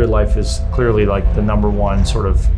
Gridlife is clearly like the #1 sort of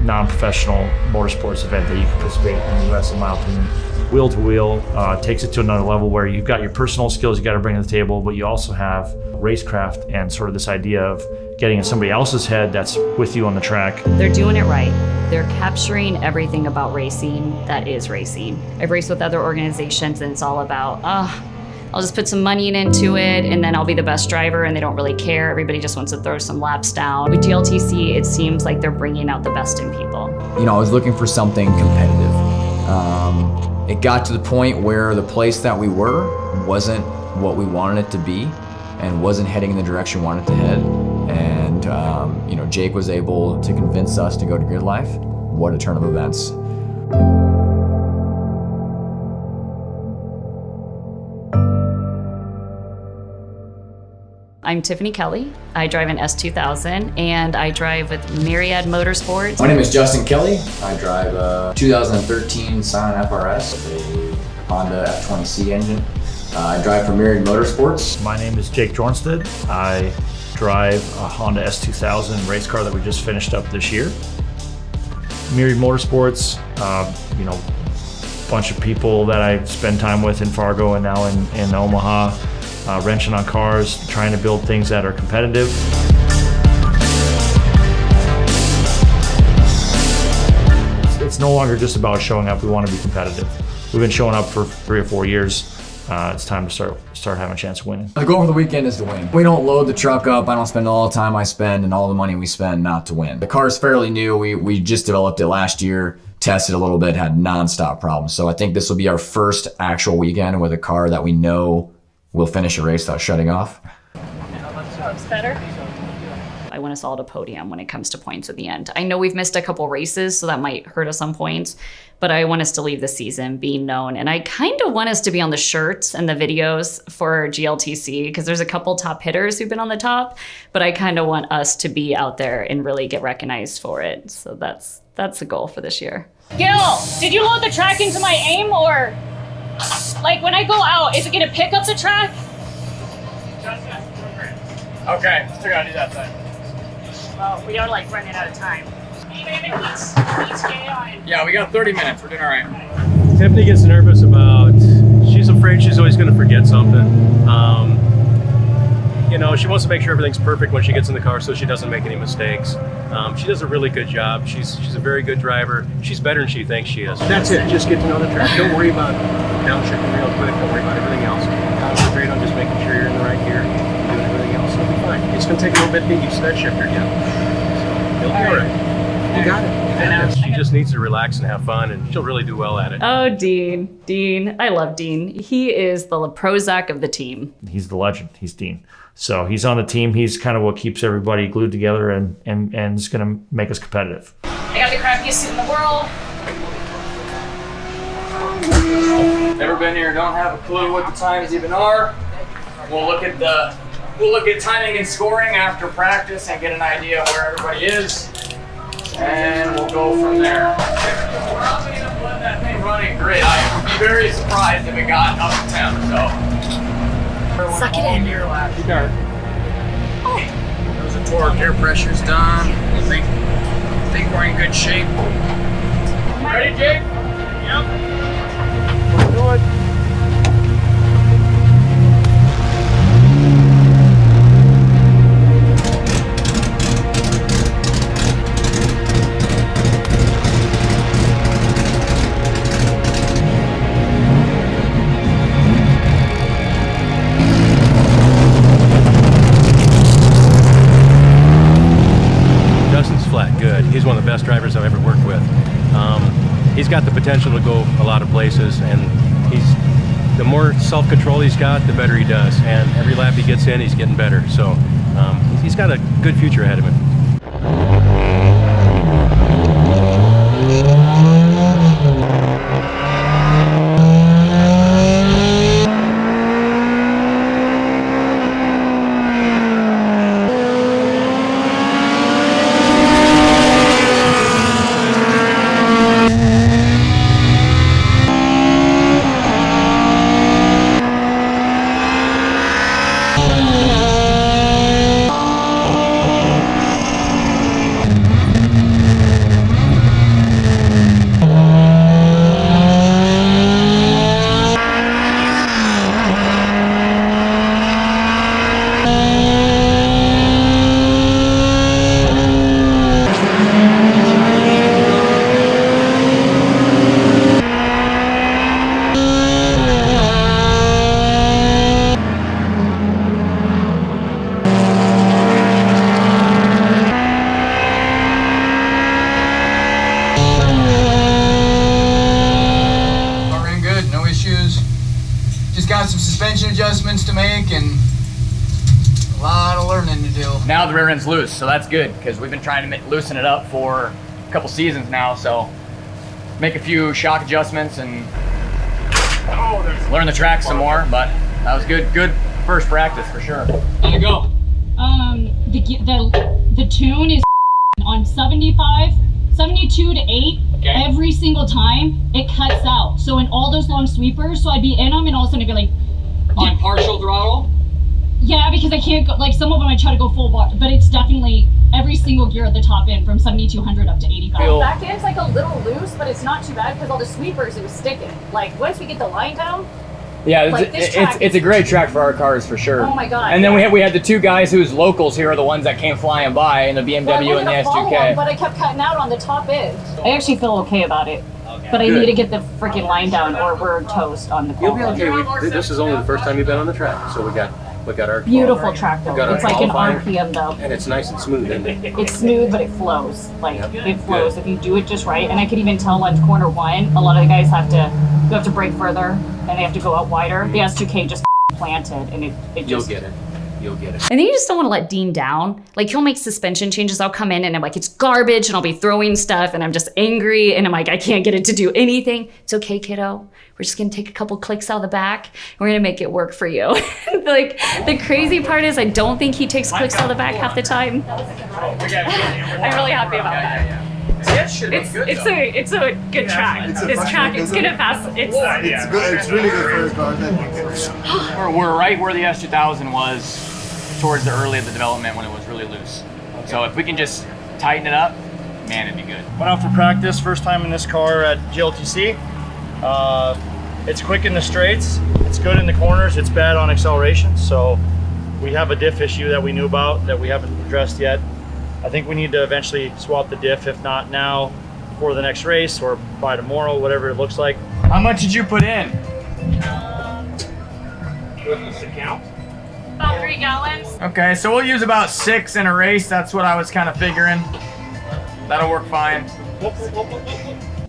non-professional motorsports event that you can participate in the U.S. in my opinion. Wheel to wheel takes it to another level where you've got your personal skills you got to bring to the table, but you also have racecraft and sort of this idea of getting in somebody else's head that's with you on the track. They're doing it right. They're capturing everything about racing that is racing. I've raced with other organizations and it's all about, I'll just put some money into it and then I'll be the best driver, and they don't really care. Everybody just wants to throw some laps down. With GLTC, it seems like they're bringing out the best in people. You know, I was looking for something competitive. It got to the point where the place that we were wasn't what we wanted it to be and wasn't heading in the direction we wanted to head. And you know, Jake was able to convince us to go to Gridlife. What a turn of events. I'm Tiffany Kelly. I drive an S2000 and I drive with Myriad Motorsports. My name is Justin Kelly. I drive a 2013 Scion FRS with a Honda F20C engine. I drive for Myriad Motorsports. My name is Jake Jornstedt. I drive a Honda S2000 race car that we just finished up this year. Myriad Motorsports, you know, a bunch of people that I spend time with in Fargo and now in Omaha. Wrenching on cars, trying to build things that are competitive. It's no longer just about showing up, we want to be competitive. We've been showing up for 3 or 4 years. It's time to start having a chance of winning. The goal for the weekend is to win. We don't load the truck up. I don't spend all the time I spend and all the money we spend not to win. The car is fairly new. We just developed it last year, tested a little bit, had non-stop problems. So I think this will be our first actual weekend with a car that we know we'll finish a race without shutting off. Looks better. I want us all to podium when it comes to points at the end. I know we've missed a couple races, so that might hurt us on points, but I want us to leave the season being known. And I kind of want us to be on the shirts and the videos for GLTC, because there's a couple top hitters who've been on the top, but I kind of want us to be out there and really get recognized for it. So that's the goal for this year. Gil, did you load the track into my aim, or like when I go out, is it gonna pick up the track? Okay, still gotta do that then. Well, we are like running out of time. Yeah, we got 30 minutes. We're doing all right. Tiffany gets nervous about, she's afraid she's always going to forget something. You know, she wants to make sure everything's perfect when she gets in the car so she doesn't make any mistakes. She does a really good job. She's a very good driver. She's better than she thinks she is. That's it. Just get to know the track. Don't worry about downshifting real quick. Don't worry about everything else. Concentrate on just making sure you're in the right gear. Doing everything else, you'll be fine. It's going to take a little bit to get used to that shifter again. So you'll be all right. You got it. She just needs to relax and have fun, and she'll really do well at it. Oh, Dean. I love Dean. He is the Prozac of the team. He's the legend. He's Dean. So he's on the team. He's kind of what keeps everybody glued together and is going to make us competitive. I got the crappiest suit in the world. Never been here, don't have a clue what the times even are. We'll look at timing and scoring after practice and get an idea of where everybody is. And we'll go from there. We're not going to let that thing run in grid. I would be very surprised if it got up to 10, so. Suck it in. You got it. There's a torque, air pressure's done. I think we're in good shape. Ready, Jake? Yep. Let's do it. He's one of the best drivers I've ever worked with. He's got the potential to go a lot of places, and the more self-control he's got, the better he does. And every lap he gets in, he's getting better. So he's got a good future ahead of him. to make and a lot of learning to do. Now the rear end's loose, so that's good because we've been trying to loosen it up for a couple seasons now. So make a few shock adjustments and learn the track some more. But that was good first practice for sure. How'd it go? The tune is on 72 to 8. Okay. Every single time it cuts out. So in all those long sweepers, so I'd be in them and all of a sudden I'd be like, On partial throttle? yeah, because I can't go, like some of them I try to go full bar, but it's definitely every single gear at the top end from 7200 up to 85. Feel- Back end's like a little loose, but it's not too bad because all the sweepers, it was sticking. Like once we get the line down, Yeah, Like, this track it's a great track for our cars for sure. Oh my God, And then yeah. we had the two guys whose locals here are the ones that came flying by in the BMW well, I and wanted the to follow them, S2K. but I kept cutting out on the top end. I actually feel okay about it, but I Good. need to get the freaking line down or we're toast on the You'll be qualifying. okay. This is only the first time you've been on the track, so we got our Beautiful track though. We got our It's like an qualifying. RPM though. and it's nice and smooth, isn't it? It's smooth, but it flows. Like Yep. it flows Good. if you do it just right. And I could even tell on corner 1, a lot of the guys have to brake further and they have to go out wider. The S2K just planted and it You'll just. get it. You'll get it. And then you just don't want to let Dean down. Like he'll make suspension changes. I'll come in and I'm like, it's garbage, and I'll be throwing stuff and I'm just angry and I'm like, I can't get it to do anything. It's okay, kiddo. We're just gonna take a couple clicks out of the back and we're gonna make it work for you. Like the crazy part is I don't think he takes clicks out of the back half the time. I'm really happy about that. It's a good track. This track, it's gonna pass. It's good. It's really good for his car. We're right where the S2000 was towards the early of the development when it was really loose. So if we can just tighten it up, man, it'd be good. Went out for practice, first time in this car at GLTC. It's quick in the straights, it's good in the corners, it's bad on acceleration. So we have a diff issue that we knew about that we haven't addressed yet. I think we need to eventually swap the diff, if not now, for the next race or by tomorrow, whatever it looks like. How much did you put in? About 3 gallons. Okay, so we'll use about 6 in a race. That's what I was kind of figuring. That'll work fine.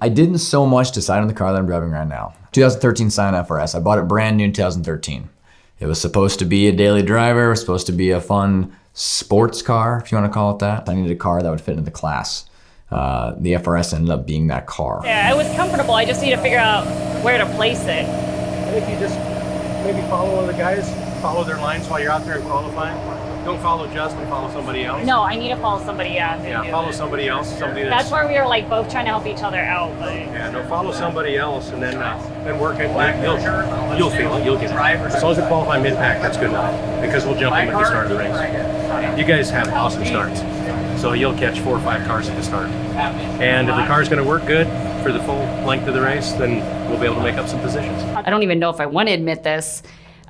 I didn't so much decide on the car that I'm driving right now. 2013 Scion FRS. I bought it brand new in 2013. It was supposed to be a daily driver. It was supposed to be a fun sports car, if you want to call it that. I needed a car that would fit into the class. The FRS ended up being that car. Yeah, it was comfortable. I just need to figure out where to place it. I think you just maybe follow the guys, follow their lines while you're out there qualifying. Don't follow Justin, follow somebody else. No, I need to follow somebody else. Yeah, follow somebody else, somebody That's where we were like both trying to help each other out. But Yeah, no, follow somebody else and then work it back. You'll feel it. You'll get it. As long as you qualify mid-pack, that's good enough. Because we'll jump them at the start of the race. You guys have awesome starts, so you'll catch 4 or 5 cars at the start. And if the car's going to work good for the full length of the race, then we'll be able to make up some positions. I don't even know if I want to admit this.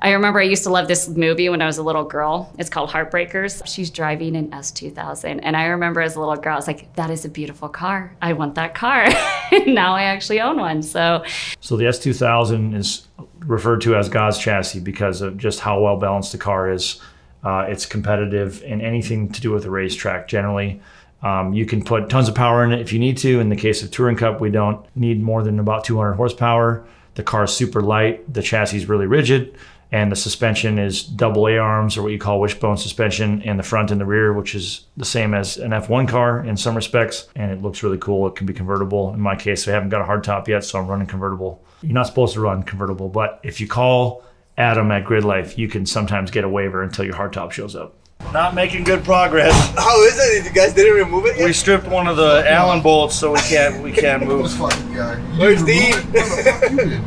I remember I used to love this movie when I was a little girl. It's called Heartbreakers. She's driving an S2000. And I remember as a little girl, I was like, that is a beautiful car. I want that car. And now I actually own one. So the S2000 is referred to as God's chassis because of just how well balanced the car is. It's competitive in anything to do with a racetrack generally. You can put tons of power in it if you need to. In the case of Touring Cup, we don't need more than about 200 horsepower. The car is super light. The chassis is really rigid. And the suspension is double A-arms, or what you call wishbone suspension, in the front and the rear, which is the same as an F1 car in some respects. And it looks really cool. It can be convertible. In my case, I haven't got a hardtop yet, so I'm running convertible. You're not supposed to run convertible, but if you call Adam at Gridlife, you can sometimes get a waiver until your hardtop shows up. Not making good progress. How is it? You guys didn't remove it yet? We stripped one of the Allen bolts, so we can't move. This fucking guy. Where's Dean? You did.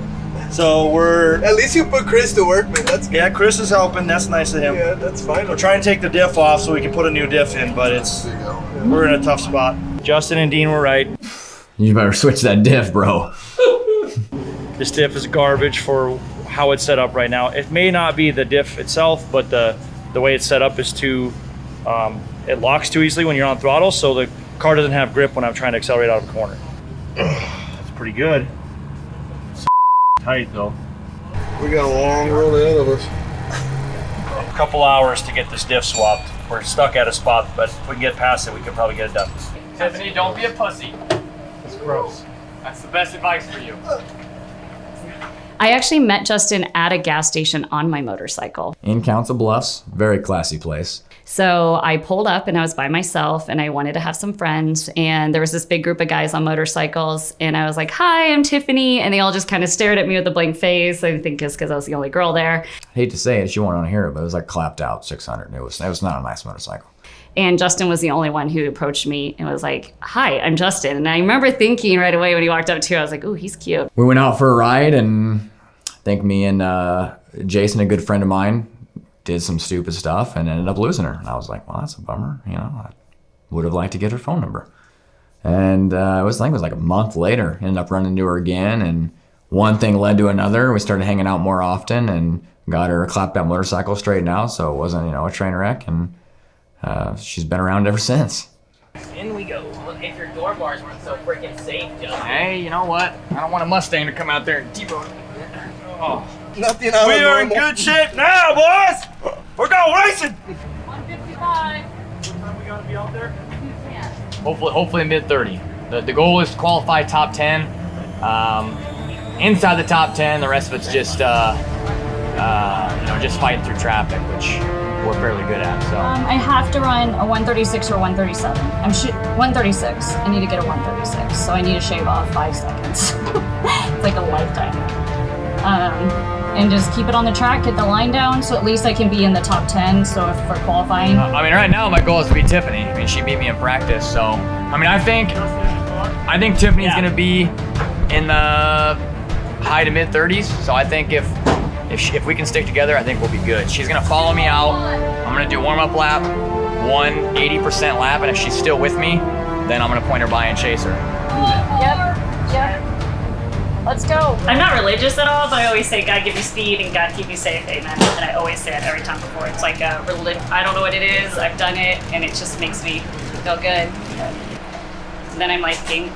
So we're At least you put Chris to work, man. That's good. yeah, Chris is helping. That's nice of him. Yeah, that's fine. We're trying to take the diff off so we can put a new diff in, but There you go. we're in a tough spot. Justin and Dean were right. You better switch that diff, bro. This diff is garbage for how it's set up right now. It may not be the diff itself, but the way it's set up is too, it locks too easily when you're on throttle, so the car doesn't have grip when I'm trying to accelerate out of a corner. That's pretty good. It's tight though. We got a long road ahead of us. A couple hours to get this diff swapped. We're stuck at a spot, but if we can get past it, we can probably get it done. Tiffany, don't be a pussy. It's gross. That's the best advice for you. I actually met Justin at a gas station on my motorcycle. In Council Bluffs, very classy place. So I pulled up and I was by myself and I wanted to have some friends. And there was this big group of guys on motorcycles. And I was like, hi, I'm Tiffany. And they all just kind of stared at me with a blank face. I think it's because I was the only girl there. I hate to say it, she won't want to hear it, but it was like clapped out 600. It was not a nice motorcycle. And Justin was the only one who approached me and was like, hi, I'm Justin. And I remember thinking right away when he walked up to, I was like, ooh, he's cute. We went out for a ride, and I think me and Jason, a good friend of mine, did some stupid stuff and ended up losing her. And I was like, well, that's a bummer. You know, I would have liked to get her phone number. And I think it was like a month later, ended up running into her again. And one thing led to another. We started hanging out more often and got her clapped out motorcycle straightened out. So it wasn't, a train wreck. And she's been around ever since. In we go. If your door bars weren't so freaking safe, Justin. Hey, you know what? I don't want a Mustang to come out there and debone. Oh. Nothing out We of are in normal. good shape now, boys. We're going racing. 155. What time we gotta be out there? Hopefully mid-30. The goal is to qualify top 10. Inside the top 10, the rest of it's just just fighting through traffic, which we're fairly good at. So I have to run a 136 or 137. 136. I need to get a 136, so I need to shave off 5 seconds. It's like a lifetime. And just keep it on the track, get the line down, so at least I can be in the top 10. So if for qualifying, right now my goal is to beat Tiffany. She beat me in practice, so I think Tiffany's gonna be in the high to mid 30s. So I think if we can stick together, I think we'll be good. She's gonna follow me out. I'm gonna do warm-up lap, 80% lap, and if she's still with me, then I'm gonna point her by and chase her. Yep. Let's go. I'm not religious at all, but I always say, God give me speed and God keep me safe, amen. And I always say it every time before. It's like a religion. I don't know what it is. I've done it, and it just makes me feel good. And then I'm like, game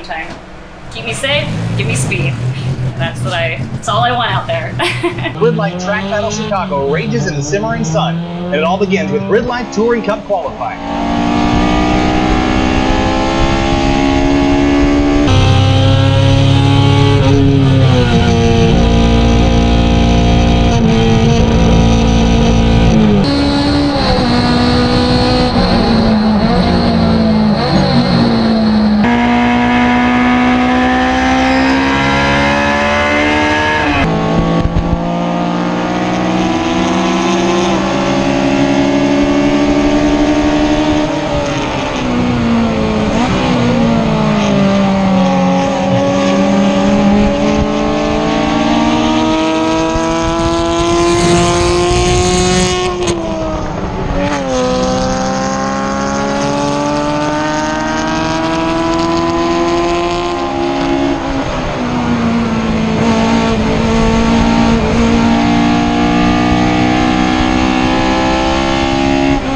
time. Keep me safe, give me speed. That's all I want out there. Gridlife Track Battle Chicago rages in the simmering sun, and it all begins with Gridlife Touring Cup qualifying.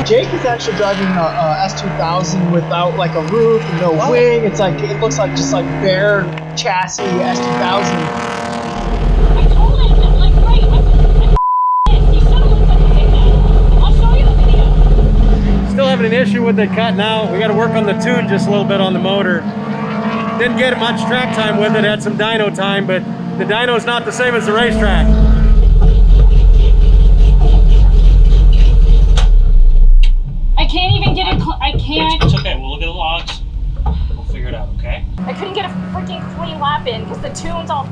Jake is actually driving a S2000 without like a roof and no wing. It's like it looks like just like bare chassis S2000. I told him that, like, right, he should have looked like a big man. I'll show you the video. Still having an issue with it cutting out. We got to work on the tune just a little bit on the motor. Didn't get much track time with it. Had some dyno time, but the dyno's not the same as the racetrack. I can't even get it. I can't. It's okay. We'll look at the logs. We'll figure it out, okay? I couldn't get a freaking clean lap in because the tune's all.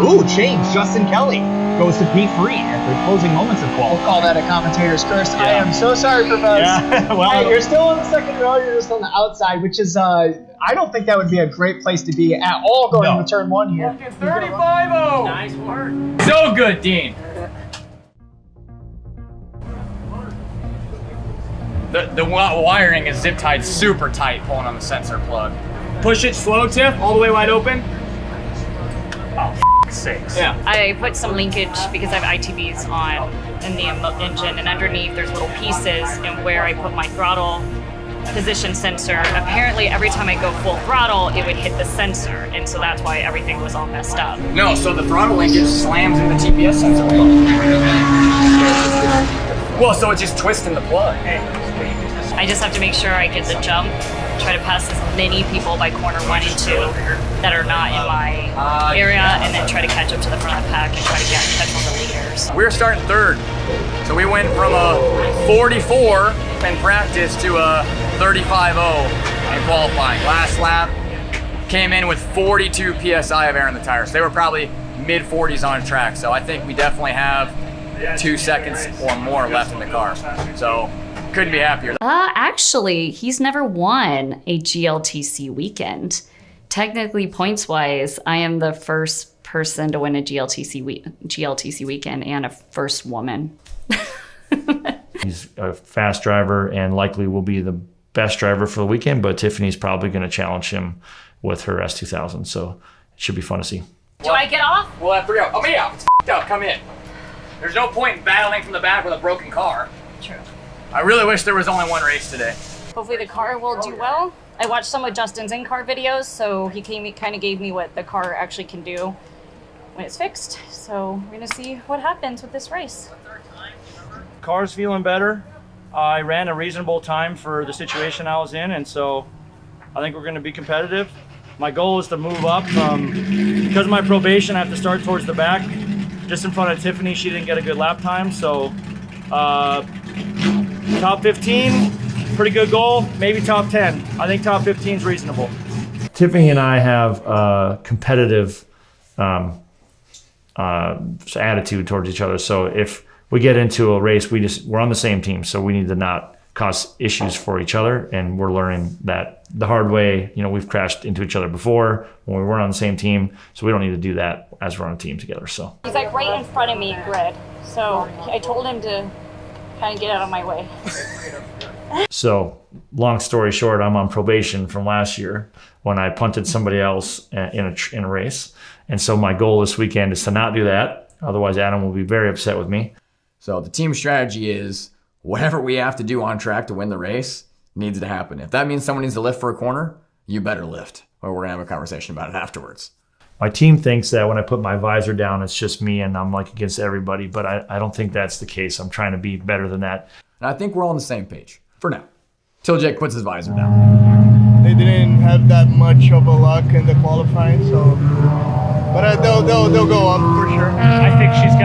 Ooh, change. Justin Kelly goes to P3 at the closing moments of qualifying. We'll call that a commentator's curse. I am so sorry for Buzz. Yeah, well, Hey, you're still in the second row. You're just on the outside, which is I don't think that would be a great place to be at all going into turn one here. 35-0. Nice work. So good, Dean. The wiring is zip tied super tight pulling on the sensor plug. Push it slow, Tiff, all the way wide open. Oh, sakes. Yeah. I put some linkage because I have ITBs on in the engine, and underneath there's little pieces, and where I put my throttle position sensor, apparently every time I go full throttle, it would hit the sensor, and so that's why everything was all messed up. No, so the throttle linkage slams in the TPS sensor. Well, so it's just twisting the plug. I just have to make sure I get the jump, try to pass as many people by corner 1 and 2 that are not in my area, and then try to catch up to the front of the pack and try to catch all the leaders. We're starting third. So we went from a 44 in practice to a 35.0 in qualifying. Last lap came in with 42 PSI of air in the tires. They were probably mid 40s on track. So I think we definitely have 2 seconds or more left in the car. So couldn't be happier. Actually, he's never won a GLTC weekend. Technically, points-wise, I am the first person to win a GLTC weekend and a first woman. He's a fast driver and likely will be the best driver for the weekend, but Tiffany's probably going to challenge him with her S2000, so it should be fun to see. Do I get off? We'll have 3 out. Oh, yeah, it's f***ed up. Come in. There's no point in battling from the back with a broken car. True. I really wish there was only one race today. Hopefully the car will do well. I watched some of Justin's in-car videos, so he kind of gave me what the car actually can do when it's fixed. So we're gonna see what happens with this race. Car's feeling better. I ran a reasonable time for the situation I was in, and so I think we're going to be competitive. My goal is to move up. Because of my probation, I have to start towards the back, just in front of Tiffany. She didn't get a good lap time, so top 15, pretty good goal. Maybe top 10. I think top 15 is reasonable. Tiffany and I have a competitive attitude towards each other. So if we get into a race, we're on the same team, so we need to not cause issues for each other, and we're learning that the hard way. You know, we've crashed into each other before when we weren't on the same team, so we don't need to do that as we're on a team together. So He's like right in front of me in grid, so I told him to kind of get out of my way. So long story short, I'm on probation from last year when I punted somebody else in a race, and so my goal this weekend is to not do that. Otherwise, Adam will be very upset with me. So the team strategy is whatever we have to do on track to win the race needs to happen. If that means someone needs to lift for a corner, you better lift, or we're gonna have a conversation about it afterwards. My team thinks that when I put my visor down, it's just me and I'm like against everybody, but I don't think that's the case. I'm trying to be better than that. And I think we're all on the same page for now, till Jake puts his visor down. They didn't have that much of a luck in the qualifying, so but they'll go up for sure. I think she's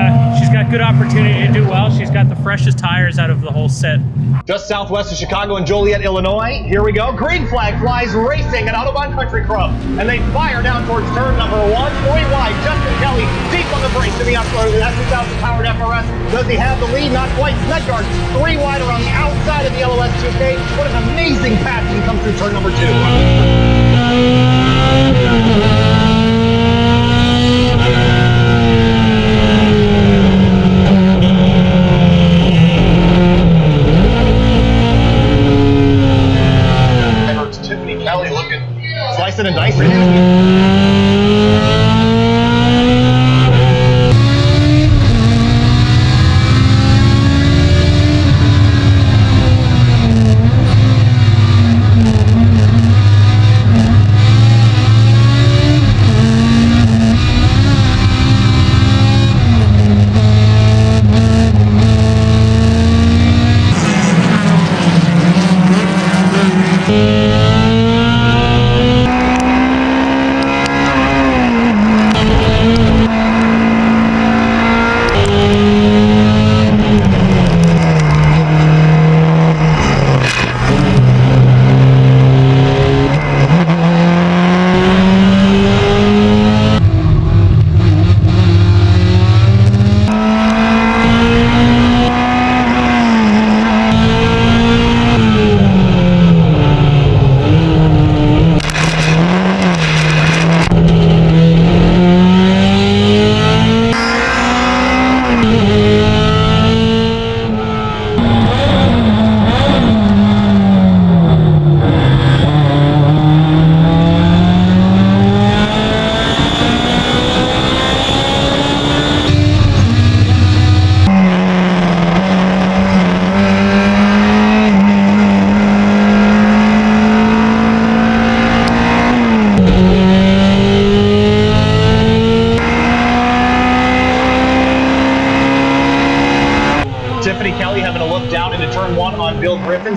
got good opportunity to do well. She's got the freshest tires out of the whole set. Just southwest of Chicago in Joliet, Illinois. Here we go. Green flag flies racing at Autobahn Country Club. And they fire down towards turn number 1. 3 wide. Justin Kelly deep on the brakes in the S2000 powered FRS. Does he have the lead? Not quite. Snedgard 3 wide around the outside of the LOS 2K. What an amazing pass as he comes through turn number 2. Tiffany Kelly looking slicing and dicing.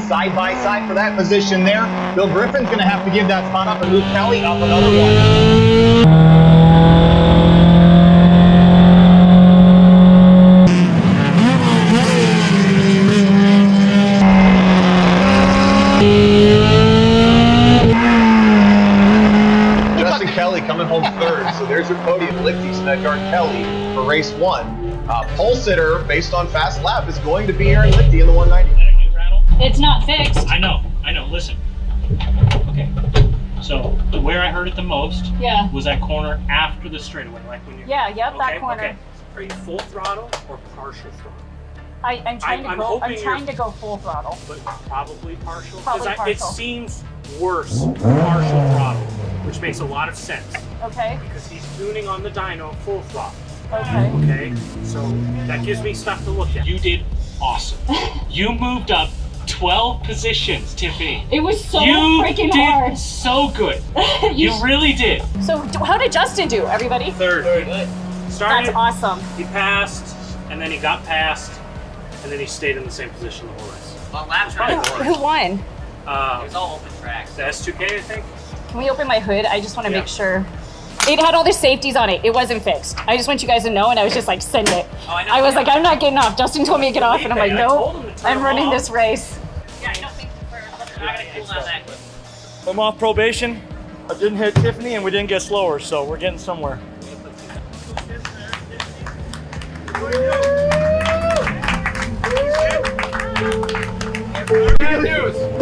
side by side for that position there. Bill Griffin's going to have to give that spot up and move Kelly up another one. Kelly coming home third, so there's your podium. Lichty, Snedgard, Kelly for race 1. Pole sitter, based on fast lap, is going to be Aaron Lichty in the 190. It's not fixed. I know, listen. Okay, so where I heard it the most was that corner after the straightaway, like when you're... Yeah, yep, that corner. Okay. Are you full throttle or partial throttle? I'm trying to go full throttle. But probably partial? Probably partial. It seems worse, partial throttle, which makes a lot of sense. Okay. Because he's tuning on the dyno full throttle. Okay. Okay, so that gives me stuff to look at. You did awesome. You moved up 12 positions, Tiffany. It was so freaking hard. You did so good. You really did. So how did Justin do, everybody? Third. Started, That's awesome. He passed, and then he got past, and then he stayed in the same position the whole race. On laps, Who won? It was all open tracks. The S2K, I think. Can we open my hood? I just want to make sure. It had all the safeties on it. It wasn't fixed. I just want you guys to know, and I was just like, send it. Oh, I know. I was like, I'm not getting off. Justin told me to get off, and I'm like, no, I'm running this race. Yeah, I don't think we're not going to cool down that quick. I'm off probation. I didn't hit Tiffany, and we didn't get slower, so we're getting somewhere. Good news.